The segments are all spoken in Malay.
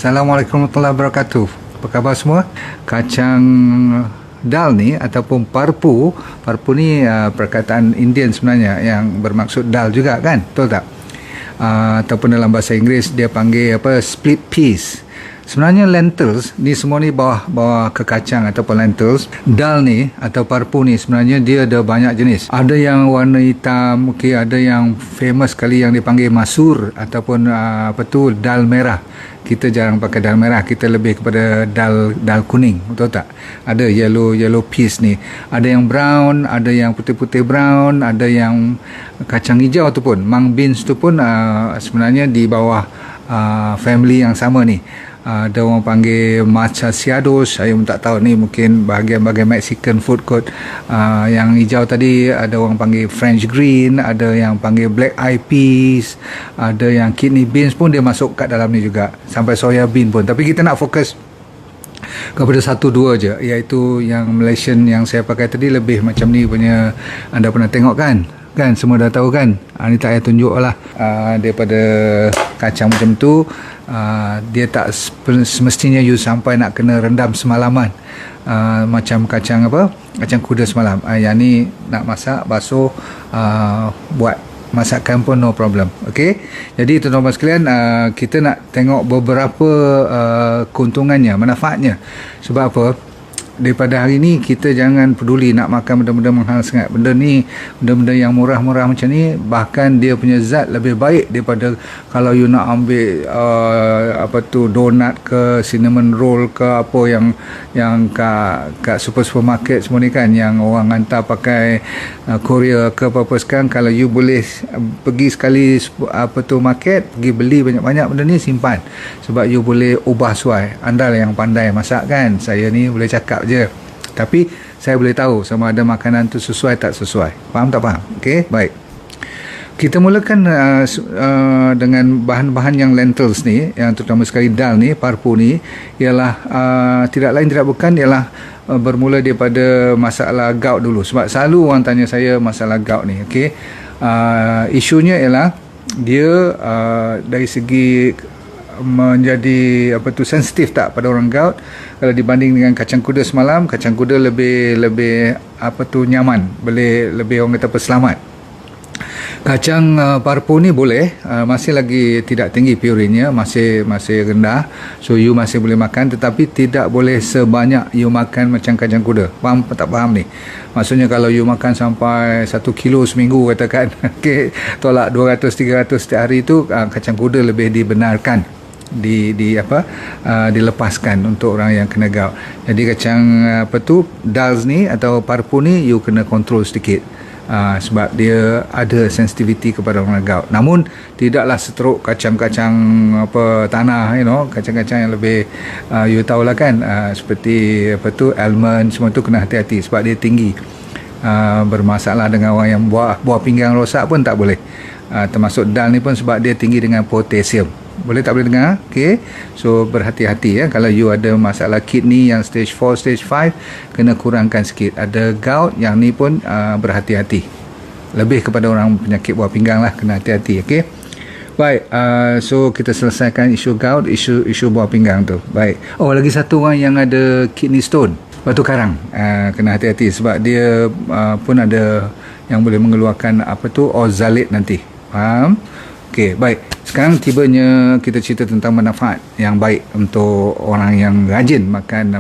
Assalamualaikum warahmatullahi wabarakatuh. Apa khabar semua? Kacang dal ni ataupun parpu ni perkataan Indian sebenarnya yang bermaksud dal juga kan? Betul tak? Ataupun dalam bahasa Inggeris dia panggil split peas. Sebenarnya lentils ni semua ni bawah ke kacang ataupun lentils. Dal ni atau parpu ni sebenarnya dia ada banyak jenis. Ada yang warna hitam, ada yang famous sekali yang dipanggil masur ataupun dal merah. Kita jarang pakai dal merah, kita lebih kepada dal kuning, betul tak? Ada yellow peas ni. Ada yang brown, ada yang putih-putih brown, ada yang kacang hijau tu pun, mung beans tu pun sebenarnya di bawah family yang sama ni. Ada orang panggil machaceados, saya pun tak tahu ni, mungkin bahagian-bahagian Mexican food kot. Yang hijau tadi ada orang panggil French green, ada yang panggil black eyed peas, ada yang kidney beans pun dia masuk kat dalam ni juga, sampai soya bean pun. Tapi kita nak fokus kepada satu dua je, iaitu yang Malaysian yang saya pakai tadi lebih macam ni punya. Anda pernah tengok kan? Semua dah tahu kan? Ni tak payah tunjuk lah. Daripada kacang macam tu, dia tak semestinya you sampai nak kena rendam semalaman. Macam kacang kuda semalam. Yang ni nak masak, basuh, buat masakan pun no problem. Okey. Jadi tuan-tuan sekalian, kita nak tengok beberapa keuntungannya, manfaatnya. Sebab apa? Daripada hari ni kita jangan peduli nak makan benda-benda mahal sangat. Benda yang murah-murah macam ni, bahkan dia punya zat lebih baik daripada kalau you nak ambil donat ke cinnamon roll ke apa yang kat supermarket semua ni kan, yang orang hantar pakai Korea ke apa sekarang. Kalau you boleh pergi sekali market, pergi beli banyak-banyak benda ni, simpan, sebab you boleh ubah suai. Anda lah yang pandai masak kan, saya ni boleh cakap je, tapi saya boleh tahu sama ada makanan tu sesuai tak sesuai. Faham tak faham? Okey, baik. Kita mulakan dengan bahan-bahan yang lentils ni, yang terutama sekali dal ni, parpu ni, ialah tidak lain tidak bukan ialah bermula daripada masalah gout dulu. Sebab selalu orang tanya saya masalah gout ni. Okey, isunya ialah dia dari segi menjadi sensitif tak pada orang gout. Kalau dibanding dengan kacang kuda semalam, kacang kuda lebih nyaman, boleh lebih orang kata selamat. Kacang parpu ni boleh, masih lagi tidak tinggi purinnya, masih rendah, so you masih boleh makan, tetapi tidak boleh sebanyak you makan macam kacang kuda. Faham tak faham ni? Maksudnya kalau you makan sampai 1 kilo seminggu katakan, tolak 200-300 setiap hari tu, kacang kuda lebih dibenarkan dilepaskan untuk orang yang kena gout. Jadi kacang dals ni atau parpu ni you kena kontrol sedikit, sebab dia ada sensitivity kepada orang gout. Namun tidaklah seteruk kacang-kacang tanah, kacang-kacang yang lebih you tahulah kan, seperti almond, semua tu kena hati-hati sebab dia tinggi. Bermasalah dengan orang yang buah pinggang rosak pun tak boleh. Termasuk dal ni pun sebab dia tinggi dengan potasium. Boleh tak boleh dengar? Okey. So berhati-hati ya. Kalau you ada masalah kidney yang stage 4, stage 5, kena kurangkan sikit. Ada gout yang ni pun berhati-hati. Lebih kepada orang penyakit buah pinggang lah, kena hati-hati. Okey. Baik, so kita selesaikan isu gout, isu buah pinggang tu. Baik. Oh, lagi satu orang yang ada kidney stone, batu karang. Kena hati-hati sebab dia pun ada yang boleh mengeluarkan oxalate nanti. Faham? Okey, baik. Sekarang tibanya kita cerita tentang manfaat yang baik untuk orang yang rajin makan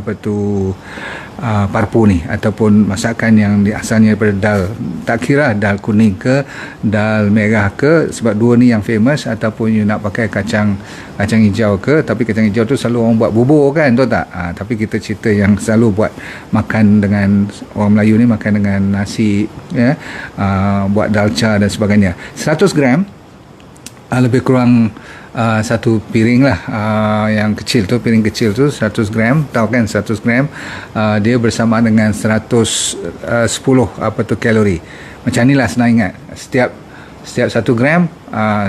parpu ni ataupun masakan yang asalnya daripada dal. Tak kira dal kuning ke dal merah ke, sebab dua ni yang famous, ataupun you nak pakai kacang hijau ke. Tapi kacang hijau tu selalu orang buat bubur kan, tahu tak? Tapi kita cerita yang selalu buat makan dengan orang Melayu ni, makan dengan nasi ya, buat dalca dan sebagainya. 100 gram lebih kurang satu piring lah, yang kecil tu, piring kecil tu 100 gram, tahu kan 100 gram dia bersama dengan 110 kalori. Macam ni lah senang ingat, setiap 1 gram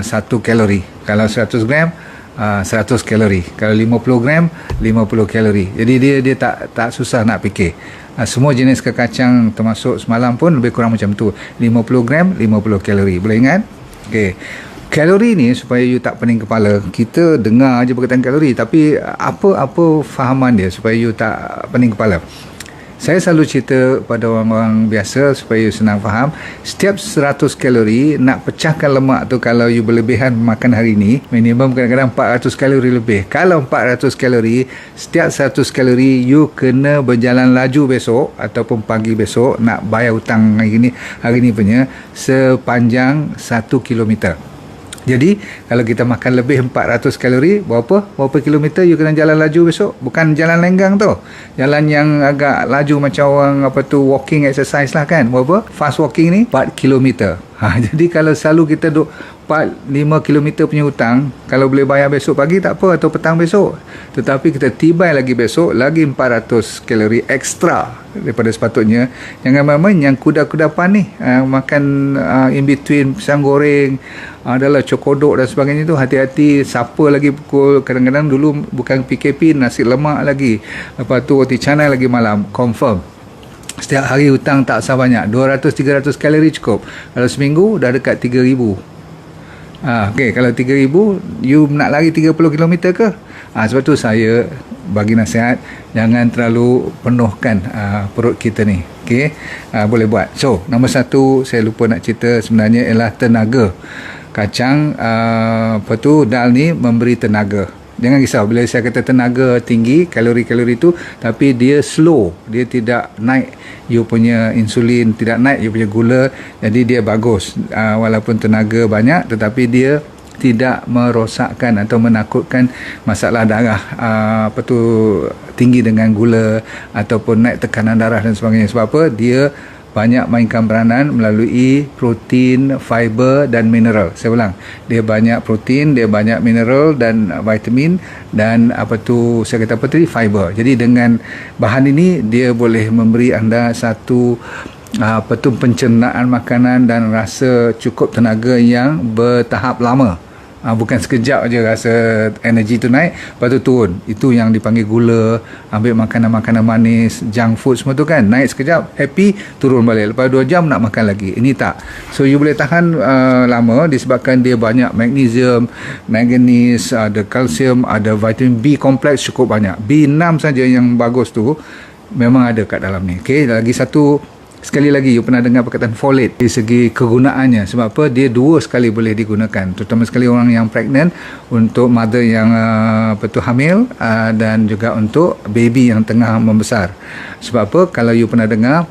1 kalori. Kalau 100 gram 100 kalori, kalau 50 gram 50 kalori. Jadi dia tak susah nak fikir. Semua jenis kekacang termasuk semalam pun lebih kurang macam tu, 50 gram 50 kalori. Boleh ingat? Okey. Kalori ni supaya you tak pening kepala. Kita dengar je berkaitan kalori, tapi apa fahaman dia supaya you tak pening kepala. Saya selalu cerita pada orang-orang biasa supaya you senang faham. Setiap 100 kalori, nak pecahkan lemak tu, kalau you berlebihan makan hari ni, minimum kadang-kadang 400 kalori lebih. Kalau 400 kalori, setiap 100 kalori you kena berjalan laju besok ataupun pagi besok, nak bayar hutang hari ni punya, sepanjang 1 kilometer. Jadi kalau kita makan lebih 400 kalori, berapa kilometer you kena jalan laju besok? Bukan jalan lenggang tu, jalan yang agak laju macam orang walking exercise lah kan. Berapa? Fast walking ni 4 kilometer. Jadi kalau selalu kita duk 4-5 kilometer punya hutang, kalau boleh bayar besok pagi tak apa, atau petang besok, tetapi kita tibai lagi besok lagi 400 kalori ekstra daripada sepatutnya. Jangan main-main yang kuda-kudapan ni, makan in between pisang goreng, adalah cokodok dan sebagainya tu, hati-hati. Siapa lagi pukul, kadang-kadang dulu bukan PKP, nasi lemak lagi, lepas tu roti canai lagi malam, confirm setiap hari hutang tak usah banyak, 200-300 kalori cukup. Kalau seminggu dah dekat 3,000. Okey, kalau 3,000 you nak lari 30 km ke? Sebab tu saya bagi nasihat, jangan terlalu penuhkan perut kita ni. Okey, boleh buat. So, nombor 1 saya lupa nak cerita sebenarnya ialah tenaga. Kacang dal ni memberi tenaga. Jangan risau bila saya kata tenaga tinggi, kalori-kalori tu, tapi dia slow, dia tidak naik you punya insulin, tidak naik you punya gula, jadi dia bagus. Walaupun tenaga banyak, tetapi dia tidak merosakkan atau menakutkan masalah darah tinggi dengan gula ataupun naik tekanan darah dan sebagainya. Sebab apa? Dia banyak mainkan peranan melalui protein, fiber dan mineral. Saya ulang, dia banyak protein, dia banyak mineral dan vitamin, dan saya kata tadi, fiber. Jadi dengan bahan ini dia boleh memberi anda satu pencernaan makanan dan rasa cukup tenaga yang bertahap lama. Bukan sekejap je rasa energi tu naik, lepas tu turun. Itu yang dipanggil gula. Ambil makanan-makanan manis, junk food semua tu kan, naik sekejap, happy, turun balik, lepas 2 jam nak makan lagi. Ini tak. So you boleh tahan lama disebabkan dia banyak magnesium, manganese, ada kalsium, ada vitamin B kompleks cukup banyak. B6 saja yang bagus tu memang ada kat dalam ni. Okey, lagi satu, sekali lagi, you pernah dengar perkataan folate dari segi kegunaannya. Sebab apa? Dia 2 sekali boleh digunakan, terutama sekali orang yang pregnant, untuk mother yang hamil, dan juga untuk baby yang tengah membesar. Sebab apa? Kalau you pernah dengar,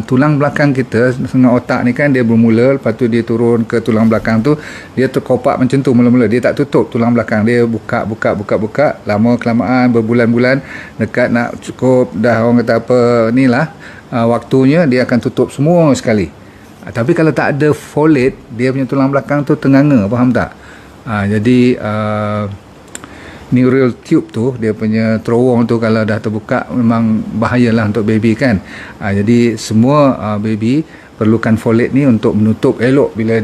tulang belakang kita, tengah otak ni kan, dia bermula, lepas tu dia turun ke tulang belakang tu, dia terkopak macam tu mula-mula, dia tak tutup tulang belakang, dia buka, lama kelamaan, berbulan-bulan, dekat nak cukup dah, orang kata waktunya, dia akan tutup semua sekali. Tapi kalau tak ada folate, dia punya tulang belakang tu tenganga, faham tak? Jadi neural tube tu, dia punya terowong tu, kalau dah terbuka memang bahayalah untuk baby kan. Jadi semua baby perlukan folate ni untuk menutup elok bila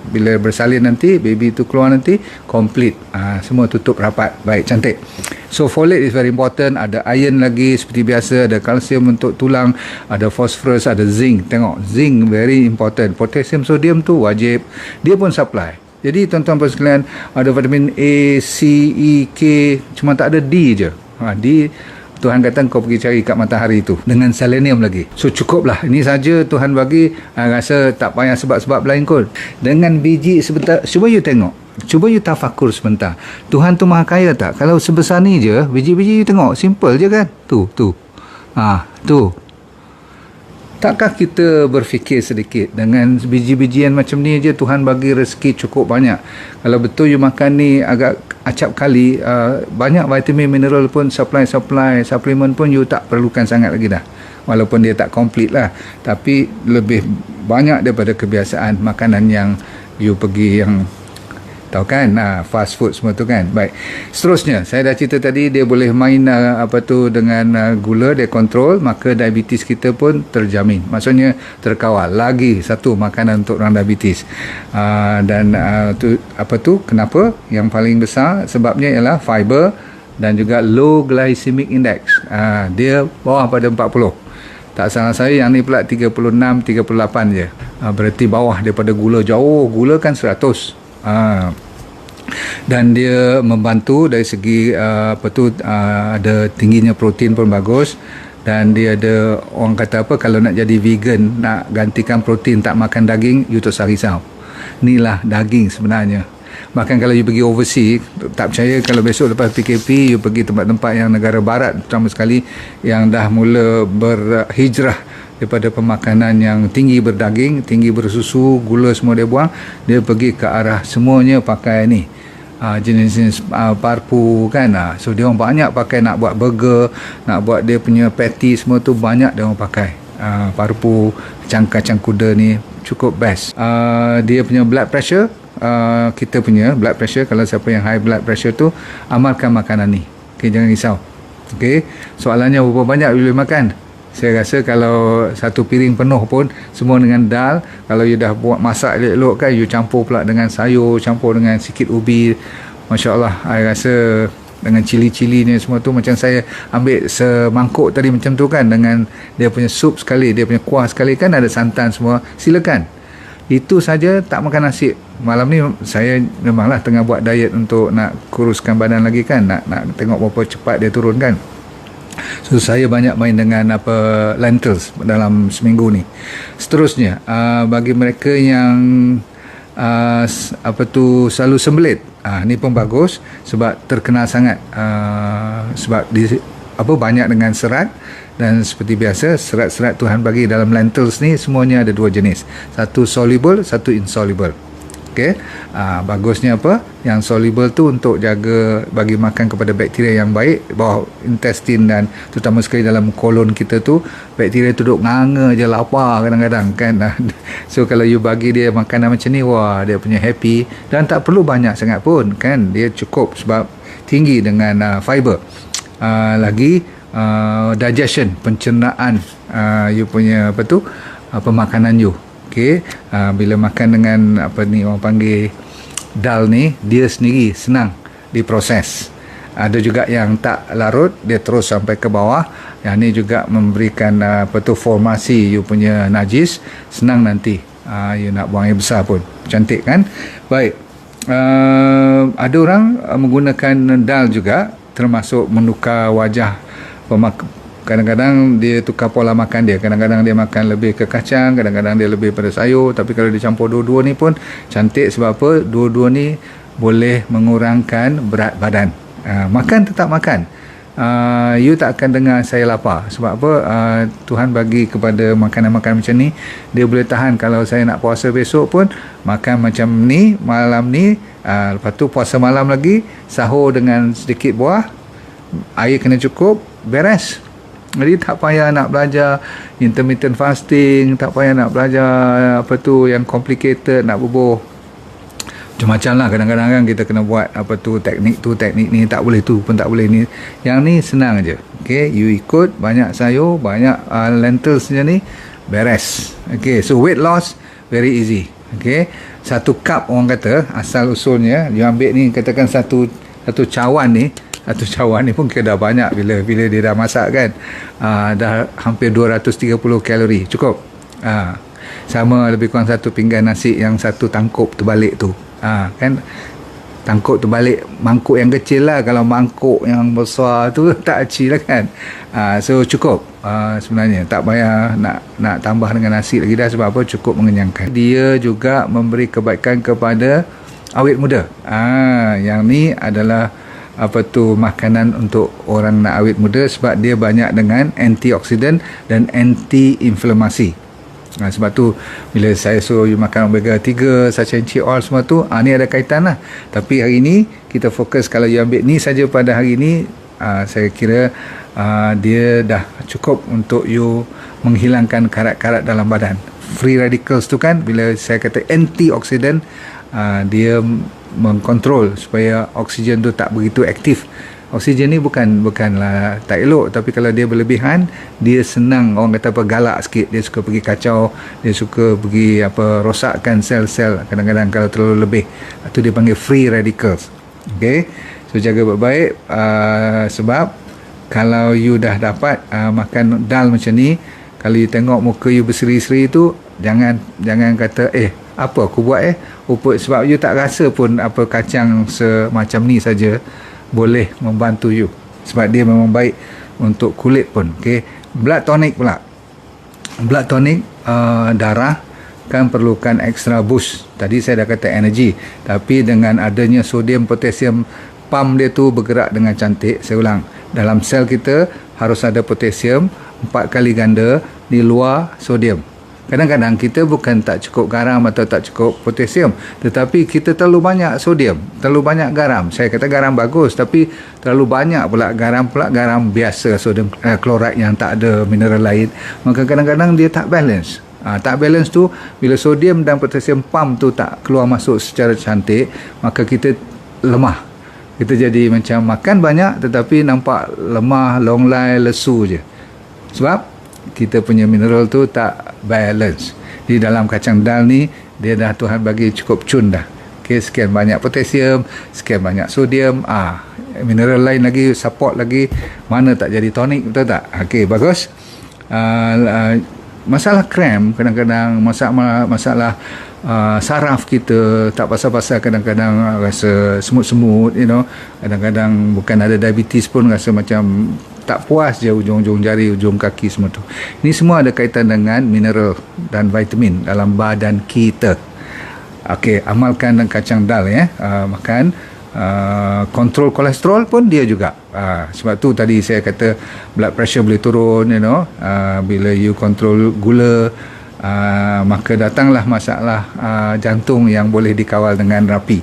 bila bersalin nanti, baby tu keluar nanti complete, semua tutup rapat, baik, cantik. So folate is very important. Ada iron lagi seperti biasa, ada kalsium untuk tulang, ada phosphorus, ada zinc. Tengok, zinc very important. Potassium, sodium tu wajib, dia pun supply. Jadi tuan-tuan sekalian, ada vitamin A, C, E, K, cuma tak ada D je. D Tuhan kata kau pergi cari kat matahari tu, dengan selenium lagi. So cukuplah, ini saja Tuhan bagi. Rasa tak payah sebab-sebab lain kot. Dengan biji sebentar, cuba you tengok, cuba you tafakur sebentar. Tuhan tu maha kaya tak? Kalau sebesar ni je, biji-biji you tengok, simple je kan. Tu takkah kita berfikir sedikit, dengan biji-bijian macam ni je Tuhan bagi rezeki cukup banyak. Kalau betul you makan ni agak acap kali, banyak vitamin, mineral pun, suplemen pun you tak perlukan sangat lagi dah, walaupun dia tak complete lah, tapi lebih banyak daripada kebiasaan makanan yang you pergi, yang tahu kan, fast food semua tu kan. Baik, seterusnya saya dah cerita tadi, dia boleh main dengan gula, dia kontrol, maka diabetes kita pun terjamin, maksudnya terkawal. Lagi satu makanan untuk orang diabetes, dan kenapa yang paling besar sebabnya ialah fiber dan juga low glycemic index. Dia bawah pada 40. Tak salah saya, yang ni pula 36, 38 je. berarti bawah daripada gula jauh. Gula kan 100. Dan dia membantu dari segi ada tingginya protein pun bagus. Dan dia ada, orang kata apa, kalau nak jadi vegan, nak gantikan protein, tak makan daging, you tak usah risau. Inilah daging sebenarnya. Bahkan kalau you pergi overseas, tak percaya kalau besok lepas PKP you pergi tempat-tempat yang negara barat, terutama sekali yang dah mula berhijrah daripada pemakanan yang tinggi berdaging, tinggi bersusu, gula semua dia buang, dia pergi ke arah semuanya pakai ni, jenis-jenis parpu kan. So dia orang banyak pakai, nak buat burger, nak buat dia punya patty, semua tu banyak dia orang pakai parpu kacang kuda ni, cukup best. Dia punya blood pressure, kita punya blood pressure, kalau siapa yang high blood pressure tu, amalkan makanan ni. Okay, jangan risau. Okay, soalannya berapa banyak you boleh makan? Saya rasa kalau satu piring penuh pun semua dengan dal, kalau you dah buat masak elok-elok kan, you campur pula dengan sayur, campur dengan sikit ubi, Masya Allah, saya rasa dengan cili-cili ni semua tu, macam saya ambil semangkuk tadi macam tu kan, dengan dia punya sup sekali, dia punya kuah sekali kan, ada santan semua, silakan. Itu saja, tak makan nasi. Malam ni saya memanglah tengah buat diet untuk nak kuruskan badan lagi kan, nak tengok berapa cepat dia turun kan. So saya banyak main dengan lentils dalam seminggu ni. Seterusnya, bagi mereka yang selalu sembelit, ni pun bagus sebab terkenal sangat, sebab banyak dengan serat. Dan seperti biasa, serat-serat Tuhan bagi dalam lentils ni semuanya ada 2 jenis, satu soluble, satu insoluble. Okay, bagusnya apa? Yang soluble tu untuk jaga, bagi makan kepada bakteria yang baik bawah intestine, dan terutama sekali dalam kolon kita tu, bakteria tu duduk nganga je, lapar kadang-kadang kan. So kalau you bagi dia makanan macam ni, wah, dia punya happy, dan tak perlu banyak sangat pun kan, dia cukup sebab tinggi dengan fiber. Lagi digestion, pencernaan you punya pemakanan you. Okey, bila makan dengan orang panggil dal ni, dia sendiri senang diproses. Ada juga yang tak larut, dia terus sampai ke bawah. Yang ni juga memberikan formasi you punya najis, senang nanti you nak buang air besar pun. Cantik kan? Baik. Ada orang menggunakan dal juga, termasuk menukar wajah kadang-kadang dia tukar pola makan dia. Kadang-kadang dia makan lebih ke kacang, kadang-kadang dia lebih pada sayur. Tapi kalau dicampur dua-dua ni pun cantik. Sebab apa? Dua-dua ni boleh mengurangkan berat badan. Makan tetap makan. You tak akan dengar saya lapar. Sebab apa? Tuhan bagi kepada makanan-makanan macam ni, dia boleh tahan. Kalau saya nak puasa besok pun, makan macam ni malam ni, lepas tu puasa malam lagi, sahur dengan sedikit buah, air kena cukup, beres. Jadi tak payah nak belajar intermittent fasting, tak payah nak belajar yang complicated, nak bubuh macam-macam lah. Kadang-kadang kan kita kena buat teknik ni, tak boleh tu pun tak boleh ni. Yang ni senang je. Okay, you ikut, banyak sayur, banyak lentils je ni, beres. Okay, so weight loss very easy. Okay, 1 cup orang kata asal usulnya, you ambil ni, katakan satu cawan ni. Satu cawan ni pun kira dah banyak bila dia dah masak kan. Dah hampir 230 kalori. Cukup. Sama lebih kurang 1 pinggan nasi yang 1 tangkup terbalik tu. Kan, tangkup terbalik, mangkuk yang kecil lah. Kalau mangkuk yang besar tu tak kecil lah kan. So cukup sebenarnya. Tak payah nak tambah dengan nasi lagi dah. Sebab apa? Cukup mengenyangkan. Dia juga memberi kebaikan kepada awet muda. Yang ni adalah makanan untuk orang nak awet muda, sebab dia banyak dengan antioksidan dan anti-inflamasi. Sebab tu bila saya suruh you makan omega 3, sachain oil semua tu, ni ada kaitan lah. Tapi hari ni kita fokus, kalau you ambil ni saja pada hari ni, saya kira dia dah cukup untuk you menghilangkan karat-karat dalam badan. Free radicals tu kan, bila saya kata antioksidan, dia mengkontrol supaya oksigen tu tak begitu aktif. Oksigen ni bukanlah tak elok, tapi kalau dia berlebihan, dia senang, orang kata galak sikit, dia suka pergi kacau, dia suka pergi rosakkan sel-sel kadang-kadang kalau terlalu lebih. Itu dia panggil free radicals. Okay, so jaga baik-baik, sebab kalau you dah dapat makan dal macam ni, kalau you tengok muka you berseri-seri tu, Jangan kata apa aku buat sebab you tak rasa pun apa kacang semacam ni saja boleh membantu you, sebab dia memang baik untuk kulit pun. Okey, blood tonic pula. Blood tonic, darah kan perlukan extra boost. Tadi saya dah kata energy, tapi dengan adanya sodium potasium, pump dia tu bergerak dengan cantik. Saya ulang, dalam sel kita harus ada potasium 4 kali ganda di luar sodium. Kadang-kadang kita bukan tak cukup garam atau tak cukup potasium, tetapi kita terlalu banyak sodium, terlalu banyak garam. Saya kata garam bagus, tapi terlalu banyak pula garam biasa, sodium klorid yang tak ada mineral lain. Maka kadang-kadang dia tak balance. Tak balance tu, bila sodium dan potasium pump tu tak keluar masuk secara cantik, maka kita lemah. Kita jadi macam makan banyak tetapi nampak lemah, longlai, lesu je. Sebab kita punya mineral tu tak balance. Di dalam kacang dal ni, dia dah Tuhan bagi cukup cun dah. Okay, sekian banyak potasium, sekian banyak sodium, mineral lain lagi, support lagi, mana tak jadi tonik, betul tak? Okay, bagus. Masalah krem, kadang-kadang masalah saraf kita tak pasal-pasal, kadang-kadang rasa semut-semut, kadang-kadang bukan ada diabetes pun rasa macam tak puas je ujung-ujung jari, ujung kaki semua tu. Ini semua ada kaitan dengan mineral dan vitamin dalam badan kita. Okey, amalkan dan kacang dal makan. Kontrol kolesterol pun dia juga. Sebab tu tadi saya kata blood pressure boleh turun, bila you kontrol gula, maka datanglah masalah jantung yang boleh dikawal dengan rapi.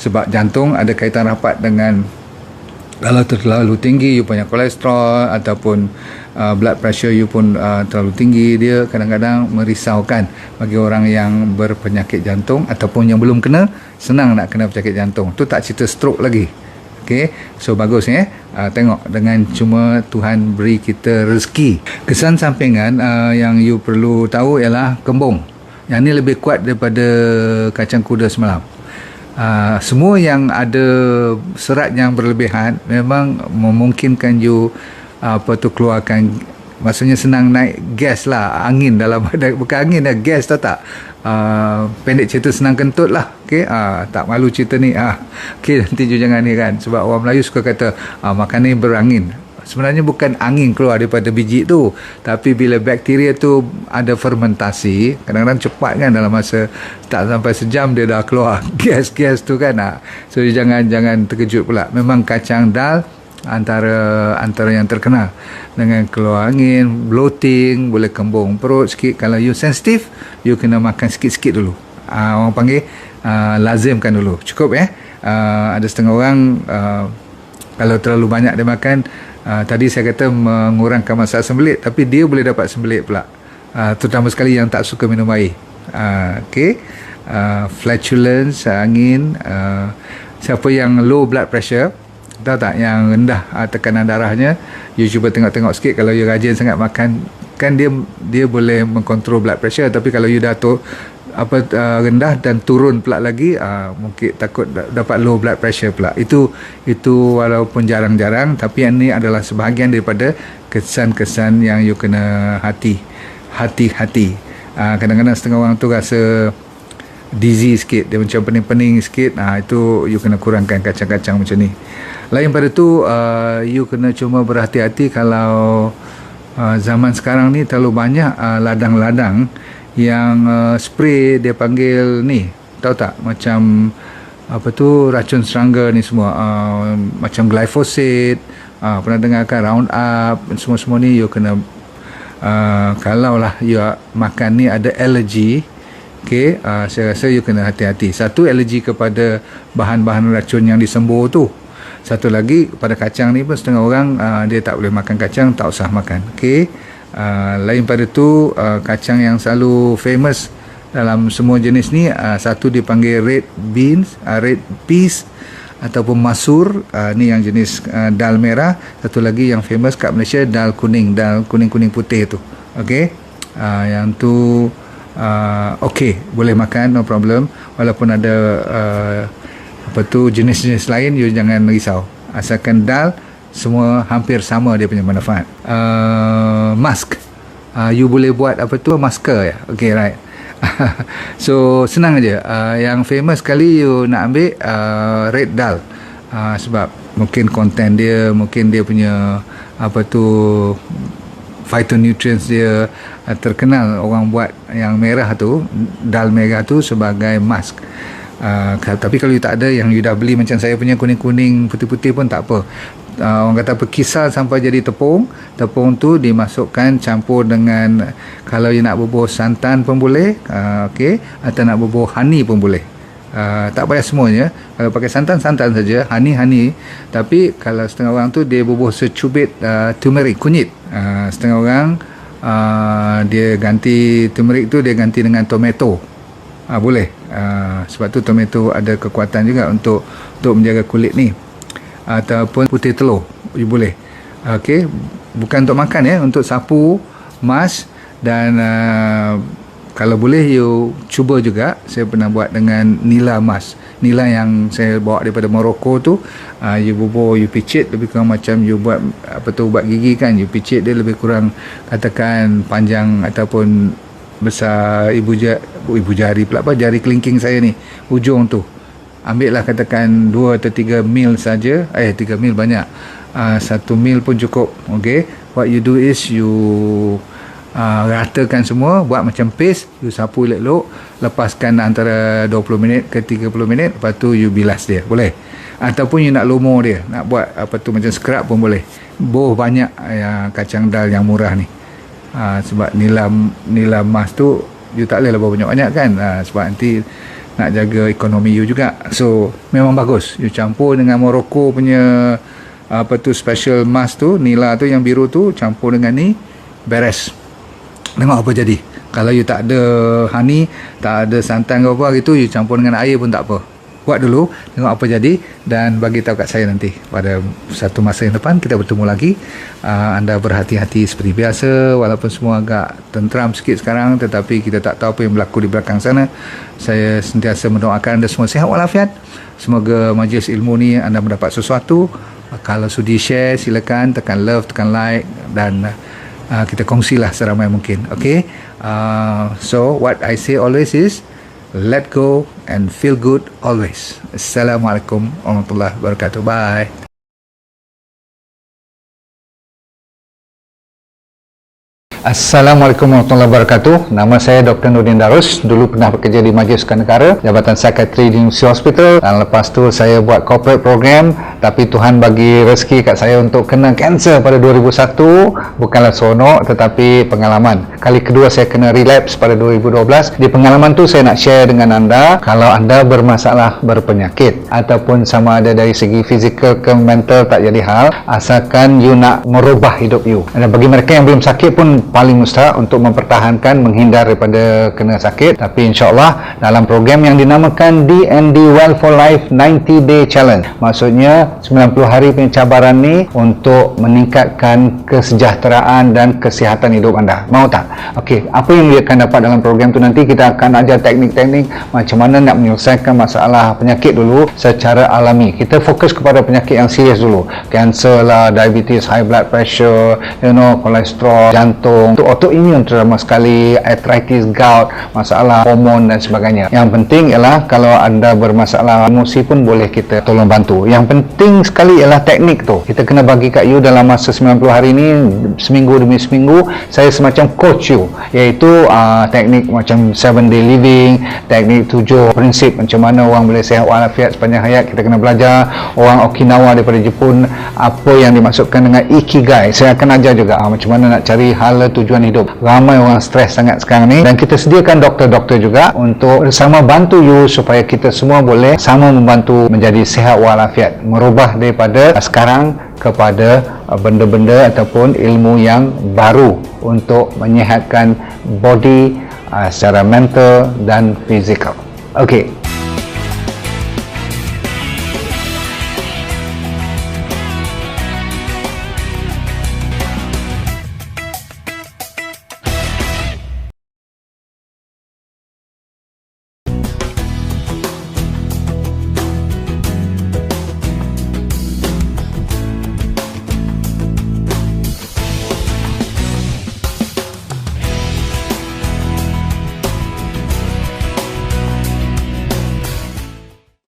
Sebab jantung ada kaitan rapat dengan, kalau terlalu tinggi you punya kolesterol ataupun blood pressure you pun terlalu tinggi, dia kadang-kadang merisaukan bagi orang yang berpenyakit jantung ataupun yang belum kena, senang nak kena penyakit jantung. Tu tak cerita stroke lagi. Okay, so bagus tengok, dengan cuma Tuhan beri kita rezeki. Kesan sampingan yang you perlu tahu ialah kembung. Yang ni lebih kuat daripada kacang kuda semalam. Semua yang ada serat yang berlebihan memang memungkinkan you keluarkan, maksudnya senang naik gas lah, angin dalam badan, bukan angin dah, gas tak. Pendek cerita senang kentut lah. Okay, tak malu cerita ni. Okay, nanti you jangan ni kan, sebab orang Melayu suka kata makan ni berangin. Sebenarnya bukan angin keluar daripada biji tu, tapi bila bakteria tu ada fermentasi, kadang-kadang cepat kan, dalam masa tak sampai sejam dia dah keluar gas-gas tu kan. So jangan terkejut pula. Memang kacang dal antara yang terkenal dengan keluar angin, bloating, boleh kembung perut sikit. Kalau you sensitif, you kena makan sikit-sikit dulu. Orang panggil lazimkan dulu. Cukup ada setengah orang kalau terlalu banyak dia makan, tadi saya kata mengurangkan masalah sembelit, tapi dia boleh dapat sembelit pula, terutama sekali yang tak suka minum air. Okay, flatulence, angin, siapa yang low blood pressure, tahu tak, yang rendah tekanan darahnya, you cuba tengok-tengok sikit. Kalau you rajin sangat makan, kan dia boleh mengkontrol blood pressure. Tapi kalau you dah rendah dan turun pula lagi, mungkin takut dapat low blood pressure pula. Itu walaupun jarang-jarang, tapi ini adalah sebahagian daripada kesan-kesan yang you kena hati-hati. Kadang-kadang setengah orang tu rasa dizzy sikit, dia macam pening-pening sikit, itu you kena kurangkan kacang-kacang macam ni. Lain pada tu, you kena cuma berhati-hati kalau zaman sekarang ni terlalu banyak ladang-ladang yang spray, dia panggil ni, tahu tak, macam racun serangga ni semua, macam glyphosate, pernah dengarkan Roundup, semua ni you kena, kalau lah you makan ni ada allergy, okay, saya rasa you kena hati-hati. Satu, allergy kepada bahan-bahan racun yang disembur tu. Satu lagi, pada kacang ni pun setengah orang dia tak boleh makan kacang, tak usah makan. Okay, lain pada tu, kacang yang selalu famous dalam semua jenis ni, satu dipanggil red peas ataupun masur, ni yang jenis dal merah. Satu lagi yang famous kat Malaysia, dal kuning putih tu. Okay, yang tu okay, boleh makan, no problem. Walaupun ada jenis-jenis lain, you jangan risau, asalkan dal semua hampir sama dia punya manfaat. Mask, you boleh buat masker ya. Okay, right. So senang aja. Yang famous sekali you nak ambil red dal. Sebab mungkin konten dia, mungkin dia punya phytonutrients dia terkenal. Orang buat yang merah tu, dal merah tu sebagai mask. Tapi kalau you tak ada, yang you dah beli macam saya punya kuning-kuning putih-putih pun tak apa. Orang kata apa, kisar sampai jadi tepung. Tepung tu dimasukkan campur dengan, kalau you nak bubuh santan pun boleh, okey, atau nak bubuh honey pun boleh. Tak payah semuanya. Kalau pakai santan saja, honey. Tapi kalau setengah orang tu dia bubuh secubit turmeric, kunyit. Setengah orang dia ganti turmeric tu, dia ganti dengan tomato. Boleh. Sebab tu tomato ada kekuatan juga untuk menjaga kulit ni. Ataupun putih telur, you boleh. Okey, bukan untuk makan ya, untuk sapu, mask. Dan kalau boleh you cuba juga. Saya pernah buat dengan nila mask. Nila yang saya bawa daripada Morocco tu, you bubuh, you picit, lebih kurang macam you buat ubat gigi kan. You picit dia lebih kurang, katakan panjang ataupun besar ibu jari pula, jari kelingking saya ni, ujung tu. Ambil lah katakan 2 atau 3 mil saja. 3 mil banyak. 1 mil pun cukup. Okay. What you do is you ratakan semua, buat macam paste, you sapu elok-elok, lepaskan antara 20 minit ke 30 minit, lepas tu you bilas dia. Boleh. Ataupun you nak lumur dia, nak buat macam scrub pun boleh. Banyak kacang dal yang murah ni. Sebab nila emas tu you tak boleh lah banyak-banyak kan. Sebab nanti nak jaga ekonomi you juga. So memang bagus you campur dengan Morocco punya special mask tu, nila tu yang biru tu, campur dengan ni, beres. Tengok apa jadi. Kalau you tak ada honey, tak ada santan ke apa gitu, you campur dengan air pun tak apa. Buat dulu, tengok apa jadi, dan bagi tahu kat saya nanti. Pada satu masa yang depan kita bertemu lagi. Anda berhati-hati seperti biasa, walaupun semua agak tentram sikit sekarang, tetapi kita tak tahu apa yang berlaku di belakang sana. Saya sentiasa mendoakan anda semua sihat walafiat. Semoga majlis ilmu ni anda mendapat sesuatu. Kalau sudi share, silakan tekan love, tekan like, dan kita kongsilah seramai mungkin. Okay. So what I say always is, let go and feel good always. Assalamualaikum warahmatullahi wabarakatuh. Bye. Assalamualaikum warahmatullahi wabarakatuh. Nama saya Dr. Nurdin Darus. Dulu pernah bekerja di Majlis Sukan Negara, Jabatan Psikiatri di University Hospital, dan lepas tu saya buat corporate program. Tapi Tuhan bagi rezeki kat saya untuk kena kanser pada 2001. Bukanlah seronok, tetapi pengalaman. Kali kedua saya kena relapse pada 2012. Di pengalaman tu saya nak share dengan anda, kalau anda bermasalah berpenyakit ataupun sama ada dari segi fizikal ke mental, tak jadi hal, asalkan you nak merubah hidup you. Dan bagi mereka yang belum sakit pun paling mustahak untuk mempertahankan, menghindar daripada kena sakit. Tapi insyaAllah dalam program yang dinamakan DND Well for Life 90 Day Challenge, maksudnya 90 hari pencabaran ni untuk meningkatkan kesejahteraan dan kesihatan hidup anda. Mau tak? Okey, apa yang dia akan dapat dalam program tu, nanti kita akan ajar teknik-teknik macam mana nak menyelesaikan masalah penyakit dulu secara alami. Kita fokus kepada penyakit yang serius dulu, kanser lah, diabetes, high blood pressure, kolesterol, jantung, untuk autoimun terutama sekali, arthritis, gout, masalah hormon dan sebagainya. Yang penting ialah kalau anda bermasalah emosi pun boleh kita tolong bantu. Yang penting sekali ialah teknik tu. Kita kena bagi kat you dalam masa 90 hari ni, seminggu demi seminggu, saya semacam coach you, iaitu teknik macam 7 day living, teknik 7 prinsip macam mana orang boleh sihat walafiat sepanjang hayat. Kita kena belajar. Orang Okinawa daripada Jepun, apa yang dimaksudkan dengan ikigai, saya akan ajar juga macam mana nak cari hala tujuan hidup. Ramai orang stres sangat sekarang ni, dan kita sediakan doktor-doktor juga untuk bersama bantu you supaya kita semua boleh sama membantu menjadi sihat walafiat, merubah daripada sekarang kepada benda-benda ataupun ilmu yang baru untuk menyihatkan body secara mental dan fizikal. Okey.